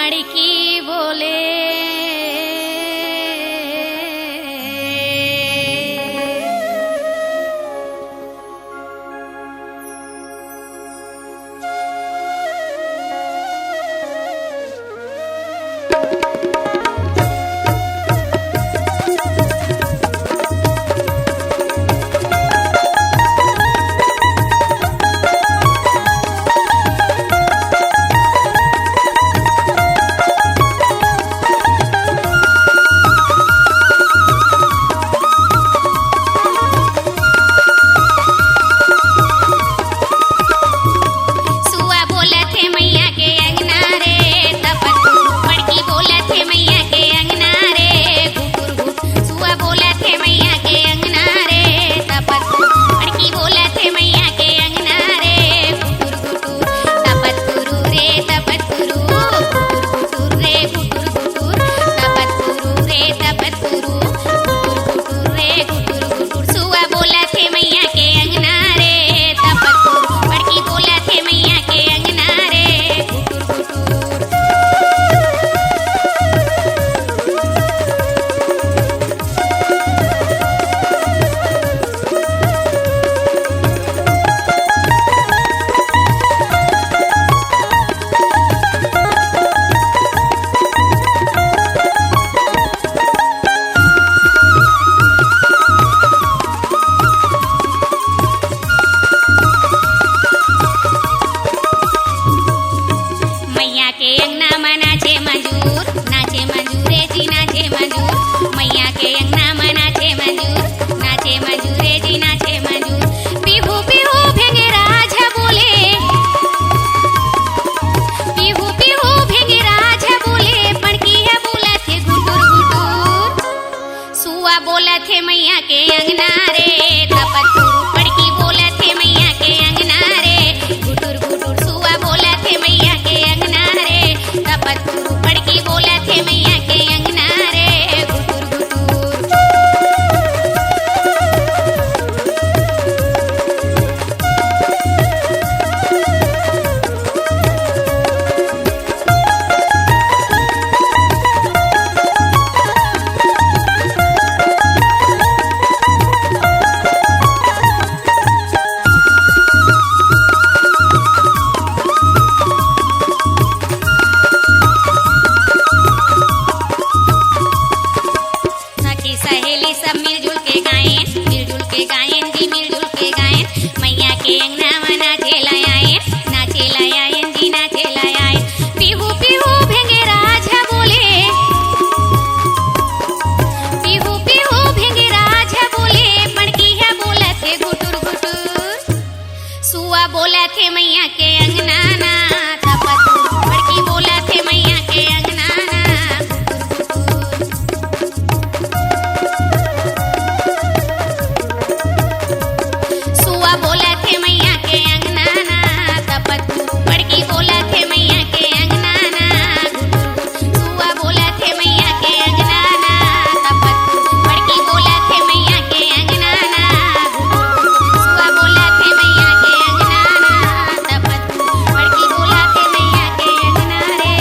मड़की बोले मैया के अंगना रे तपत पड़की बोला थे मैया के अंगना रे गुटुर गुटुर सुआ बोला थे मैया के अंगना रे तपत पड़की बोला थे मैया के अंगना रे गुटुर गुटुर। सहेली सब मिलजुल के गाएं जी मिलजुल के गाएं मैया के अंगना में नाचे लाएं जी नाचे लाएं पीहू पीहू भेंगे राजा बोले पीहू पीहू भेंगे राजा बोले पड़की है बोला थे गुटुर गुटुर सुआ बोला थे मैया के अंगना ना तपत पड़की बोला थे मैया के अंगना ना बोला थे मैया के अंगना ना तपत पड़की बोला थे मैया के अंगना ना सुआ बोला थे मैया के अंगना ना तपत पड़की बोला थे मैया के अंगना ना सुआ बोला थे मैया के अंगना ना तपत पड़की बोला थे मैया के अंगना रे।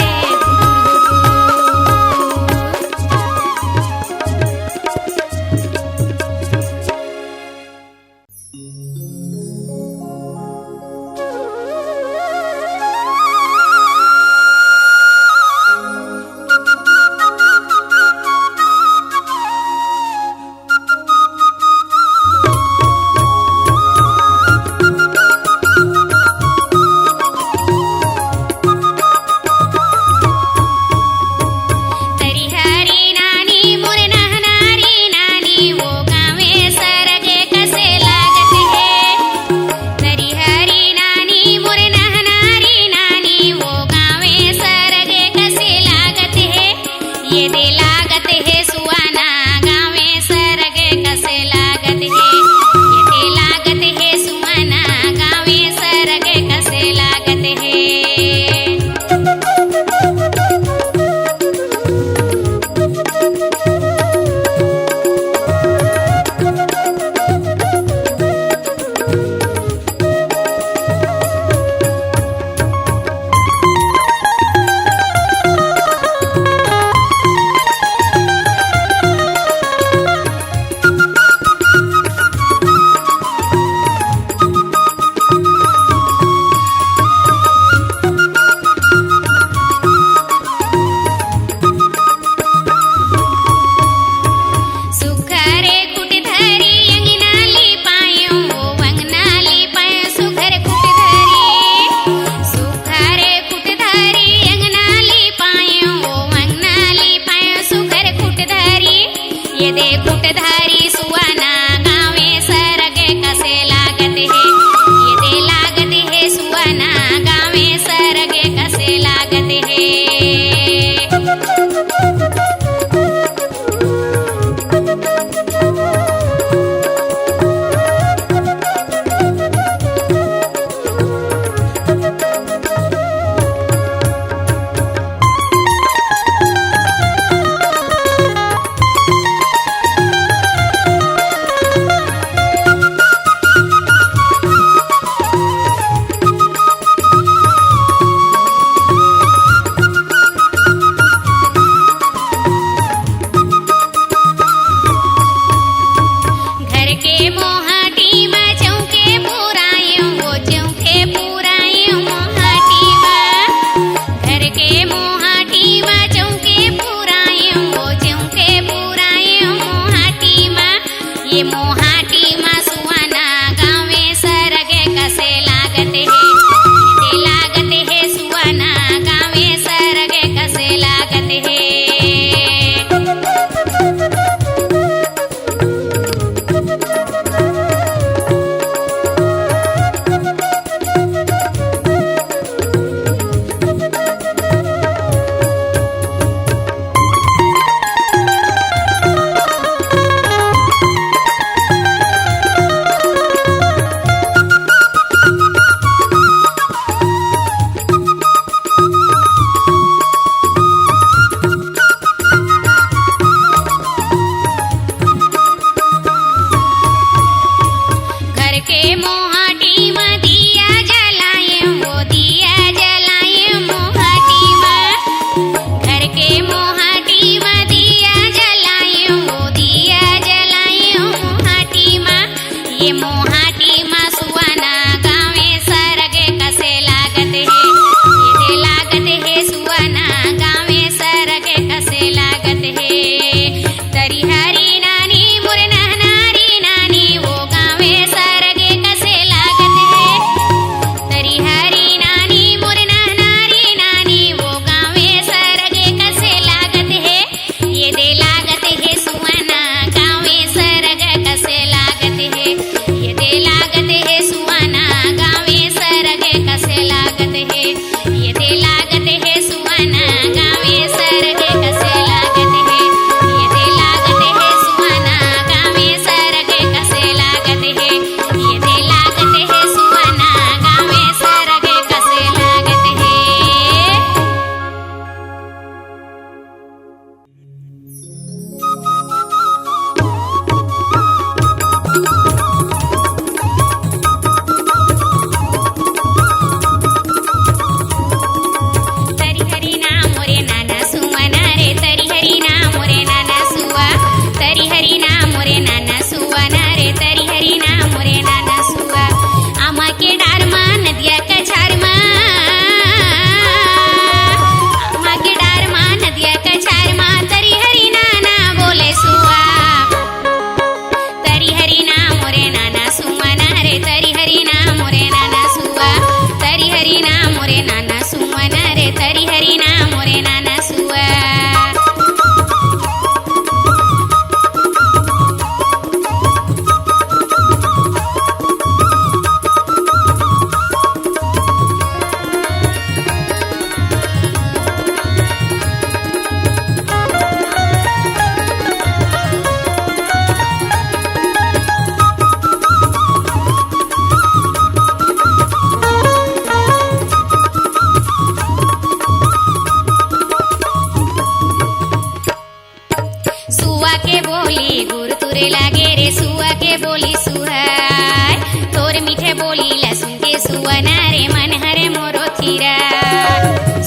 रे मन हरे मोरो थीरा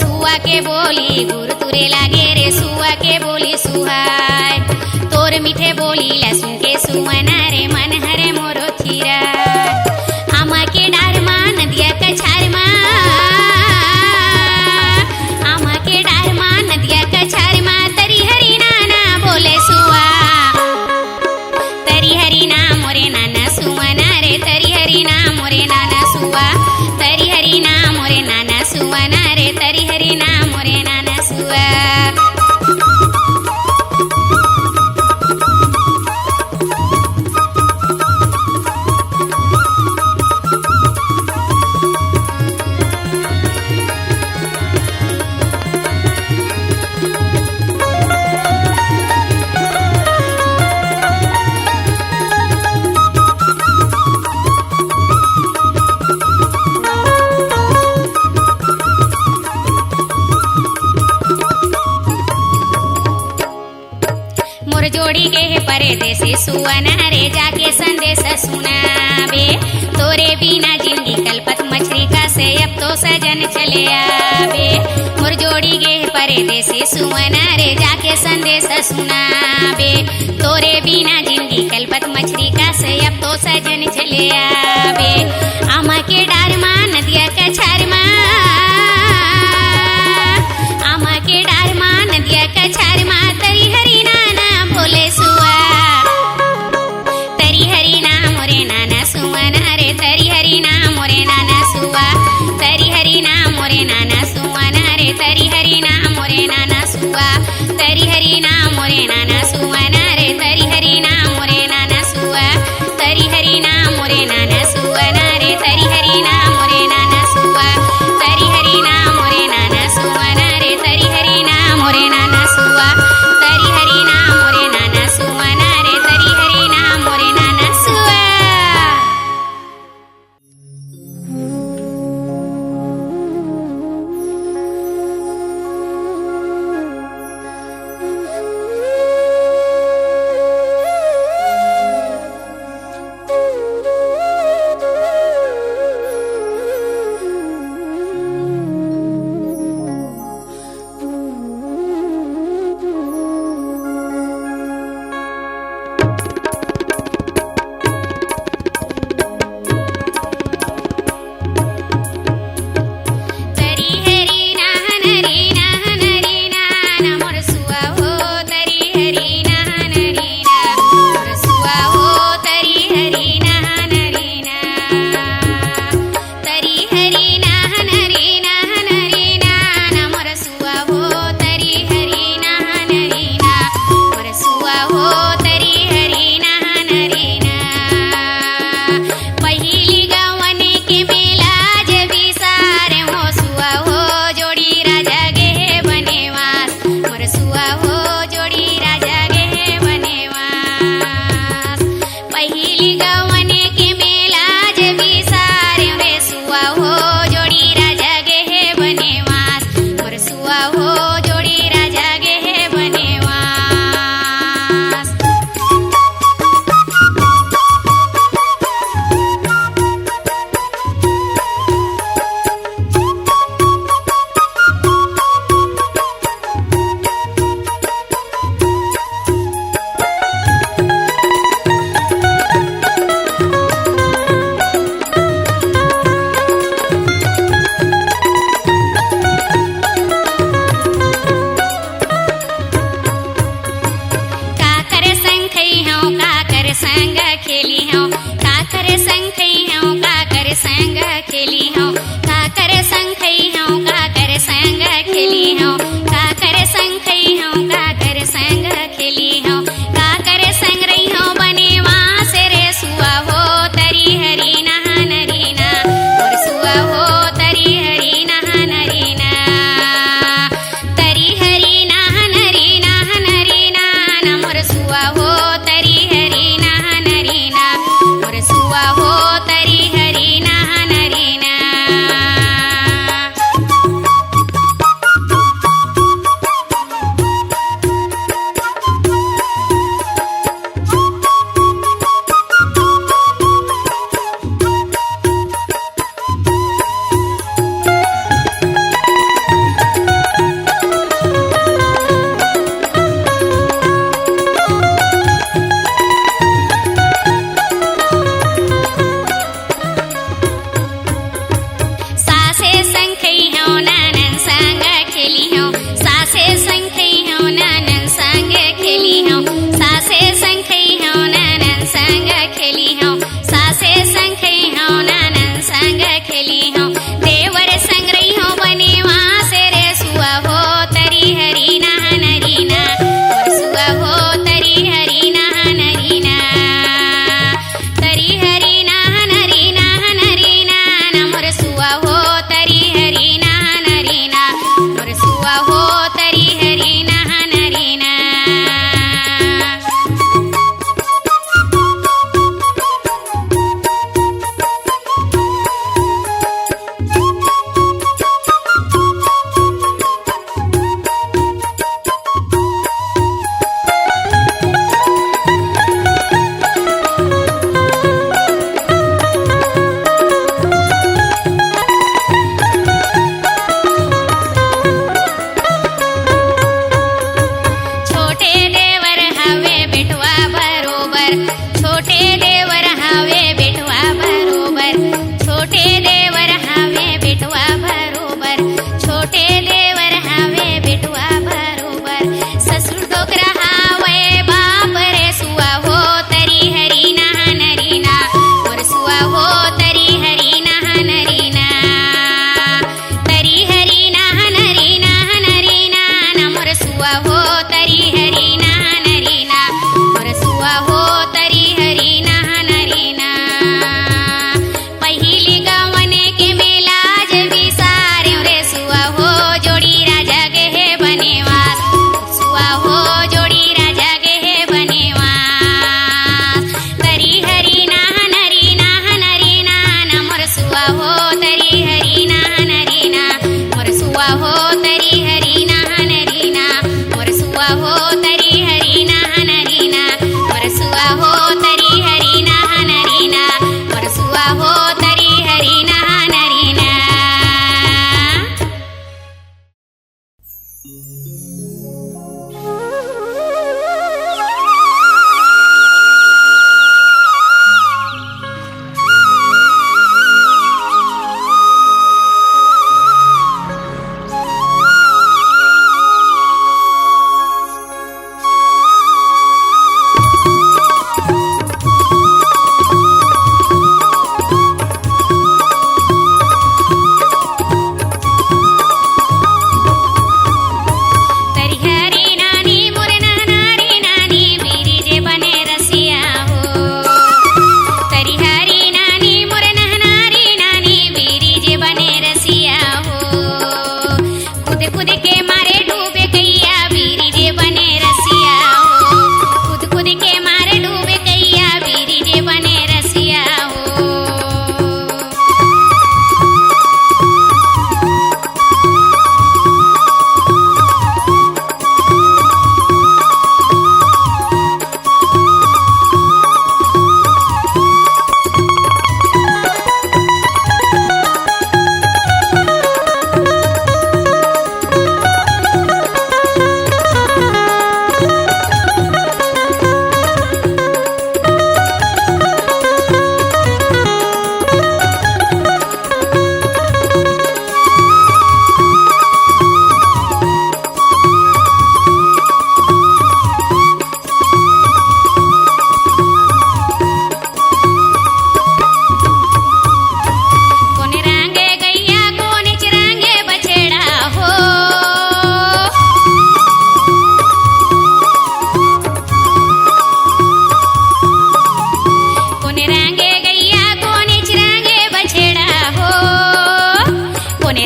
सुआ के बोली गुरु तुरे लागे रे सुआ के बोली सुहाय तोर मीठे बोली लसुन के सुवना रे मन हरे मोरो थीरा आमा के डार मा नदिया कछार मा आमा के डार मा नदिया कछार मा तरी हरी नाना बोले सुआ तरी हरी ना मोरे नाना सुवना रे तरी हरी ना मोरे नाना सुआ तरी हरी ना मोरे नाना सुवना रे तरी हरी ना मोरे नाना सुआ मोर जोड़ी के परदेसी सुवना रे जाके संदेश सुनाबे तोरे बिना जिंदगी कल्पत मछली का से अब तो सजन चले आबे मोर जोड़ी के परदेसी सुवना रे जाके संदेश सुनाबे तोरे बिना जिंदगी कल्पत मछली का से अब तो सजन चले आबे आमा के डार मा नदिया कछार मा आमा के डार मा नदिया कछार मा तरी हरी नाना बोले सुआ तरी हरी ना मोरे नाना सुवना रे तरी हरी ना मोरे नाना सुआ तरी हरी ना मोरे नाना सुवना रे तरी हरी ना मोरे नाना सुआ तरी हरी ना मोरे नाना सुवना रे तरी हरी ना मोरे नाना सुआ तरी हरी ना मोरे नाना सुवना रे तरी हरी ना मोरे नाना सुआ तरी हरी ना मोरे नाना सुवना रे तरी हरी ना मोरे नाना सुआ तरी हरी ना मोरे नाना सुवना रे तरी हरी ना मोरे नाना सुआ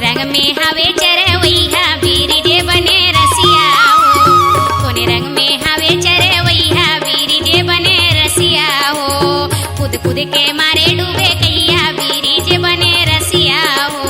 रंग में हवे चरवैया बीरी जे बने रसिया हो कोने रंग में हवे चरवैया बीरी जे बने रसिया हो कूद कूद के मारे डूबे कैया बीरी जे बने रसिया हो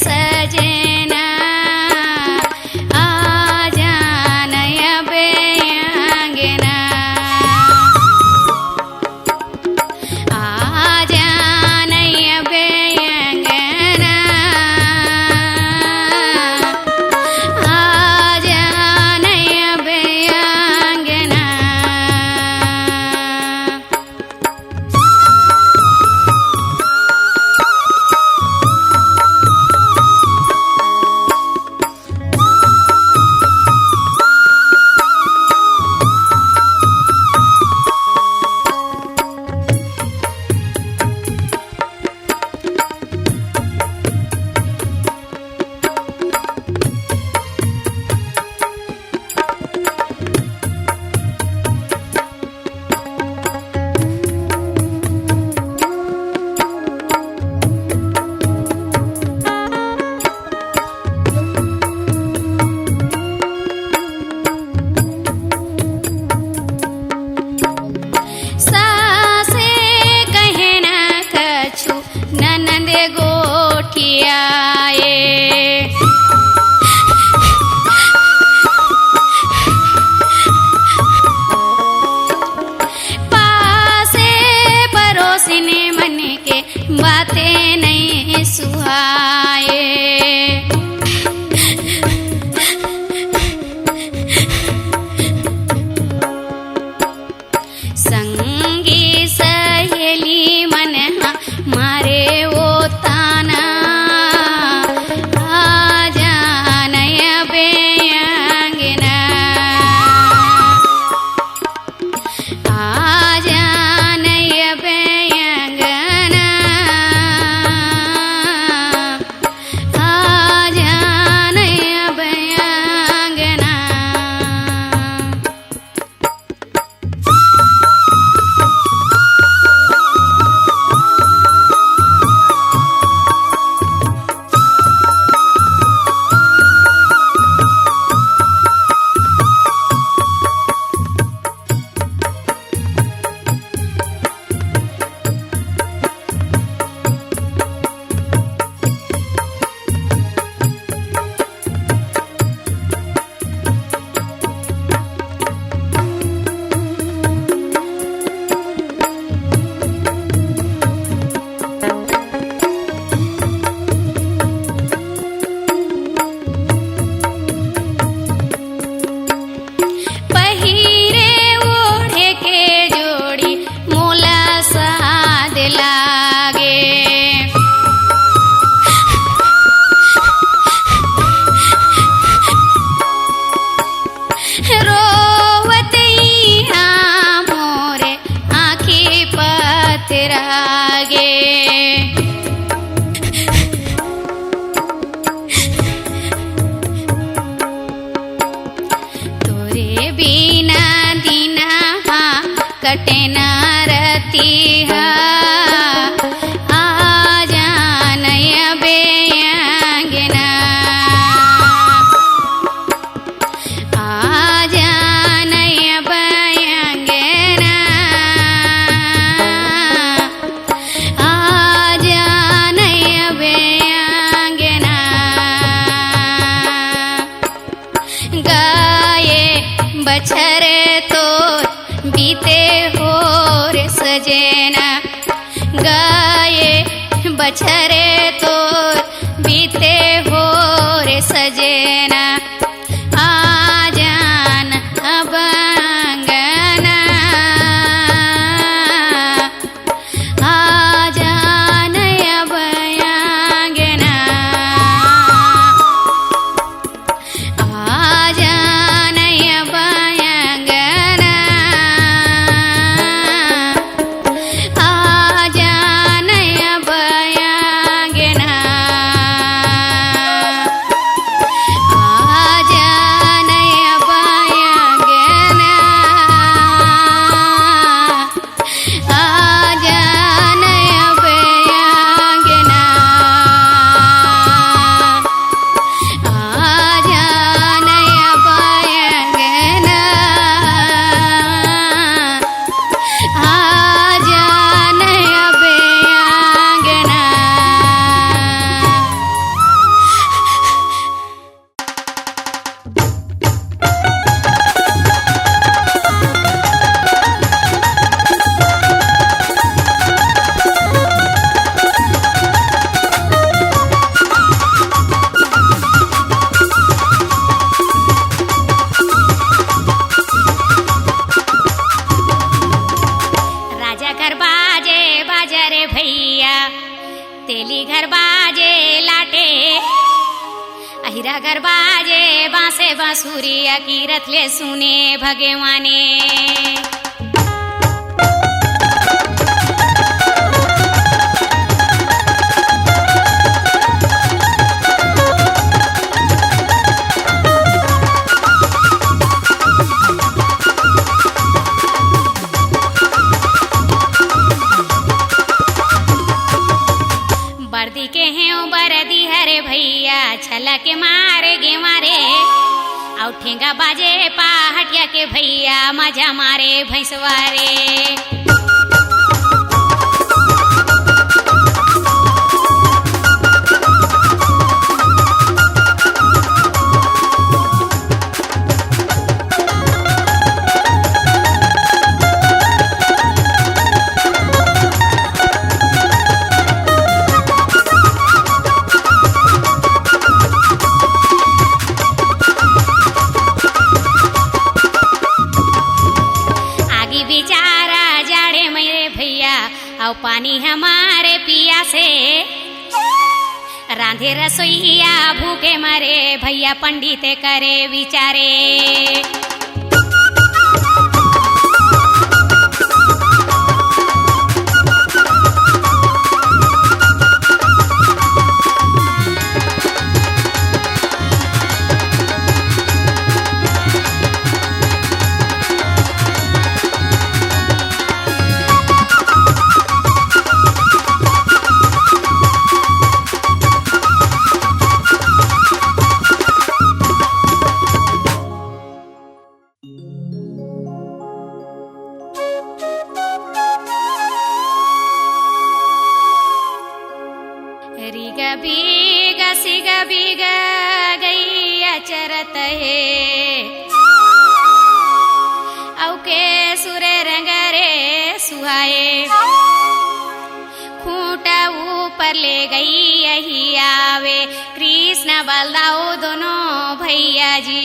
सजना आजा नय बेअंगना आजा नय बेअंगना आजा नय बेअंगना सासे कहे न कछु ननद गोठियाए पासे पड़ोसिने मन के बातें नहीं सुहाए संगी सहेली मन मारे वो ताना आजा नय बेअंगना आजा नय बेअंगना आजा नय बेअंगना पहिरे ओढ़े के जोड़ी मोला साद लागे रोवत यहाँ मोरे आँखी पथरागे तोरे बिना दीना कटे न रतिहा आजा नय बेअंगना आजा नय बेअंगना आजा नय बेअंगना गाये बछरे तो बीते हो रे सजना गाये बछरे तो बीते हो रे सजना आजान अब अंगना आजान अब अंगना आजा नय बेअंगना आजा नय बेअंगना हीरा घर बाजे बांसे बांसुरिया की रथले सुने भगवाने। बर्दी के हैं बरदी हरे भैया छला के मारे गे मारे औ ठेंगा बाजे पहाटिया के भैया मजा मारे भैंसवारे। और पानी हमारे पिया से रांधे रसोईया भूखे मरे भैया पंडित करे विचारे। रिगा बीगा सिगा बीगा गैया चरत है औ के सुरे रंग रे सुहाए खूंटा ऊपर ले गई यही आवे कृष्ण बलदाऊ दोनों भैया जी।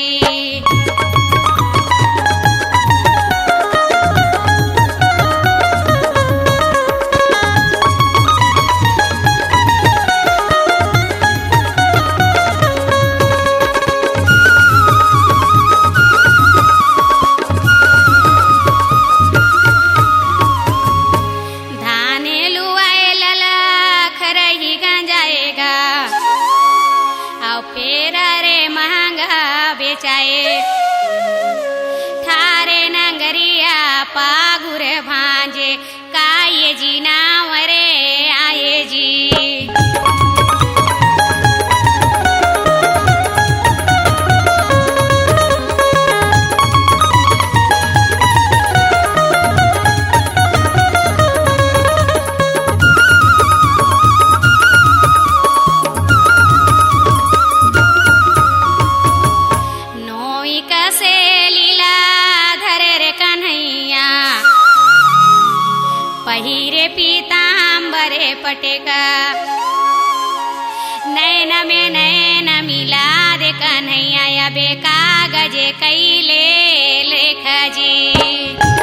थारे नंगरिया पागुर भांजे काये जी नावरे आये जी। पहिरे पीतांबरे पटेका नैन में नैन मिला दे कन्हैया या बेकागजे कैले लेखा जी।